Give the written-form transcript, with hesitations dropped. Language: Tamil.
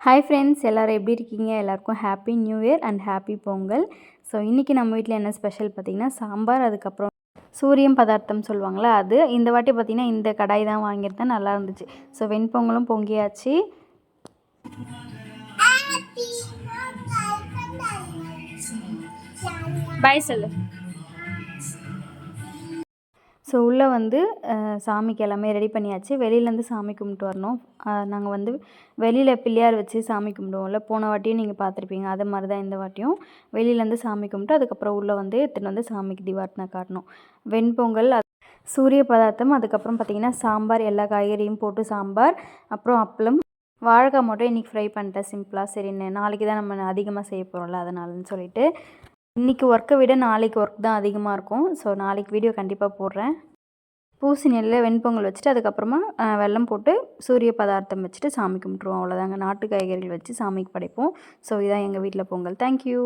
ஹாய் ஃப்ரெண்ட்ஸ், எல்லோரும் எப்படி இருக்கீங்க? எல்லாருக்கும் happy new year and happy Pongal. So இன்றைக்கி நம்ம வீட்டில் என்ன ஸ்பெஷல் பார்த்திங்கன்னா சாம்பார், அதுக்கப்புறம் சூரியம் பதார்த்தம் சொல்லுவாங்களே அது. இந்த வாட்டி பார்த்திங்கன்னா இந்த கடாய் தான் வாங்கியிருந்தேன், நல்லா இருந்துச்சு. ஸோ வெண்பொங்கலும் பொங்கியாச்சு. பாய் சொல்லு. ஸோ உள்ளே வந்து சாமிக்கு எல்லாமே ரெடி பண்ணியாச்சு. வெளியிலேருந்து சாமி கும்பிட்டு வரணும். நாங்கள் வந்து வெளியில் பிள்ளையார் வச்சு சாமி கும்பிடுவோம்ல, போன வாட்டியும் நீங்கள் பார்த்துருப்பீங்க. அது மாதிரி தான் இந்த வாட்டியும் வெளியிலேருந்து சாமி கும்பிட்டு அதுக்கப்புறம் உள்ளே வந்து எடுத்துகிட்டு வந்து சாமிக்கு தீபார்த்தனை காட்டணும். வெண்பொங்கல், சூரிய பதார்த்தம், அதுக்கப்புறம் பார்த்திங்கன்னா சாம்பார், எல்லா காய்கறியும் போட்டு சாம்பார், அப்புறம் அப்பளம், வாழைக்காய் மட்டும் இன்றைக்கி ஃப்ரை பண்ணிட்டேன் சிம்பிளாக. சரின்னு நாளைக்கு தான் நம்ம அதிகமாக செய்ய போகிறோம்ல, அதனாலன்னு சொல்லிட்டு இன்றைக்கி ஒர்க்கை விட நாளைக்கு ஒர்க் தான் அதிகமாக இருக்கும். ஸோ நாளைக்கு வீடியோ கண்டிப்பாக போடுறேன். பூசி நெல்லில் வெண்பொங்கல் வச்சுட்டு அதுக்கப்புறமா வெல்லம் போட்டு சூரிய பதார்த்தம் வச்சுட்டு சாமி கும்பிட்ருவோம். அவ்வளோதாங்க. நாட்டு காய்கறிகள் வச்சு சாமிக்கு படைப்போம். ஸோ இதான் எங்கள் வீட்டில் பொங்கல். தேங்க்யூ.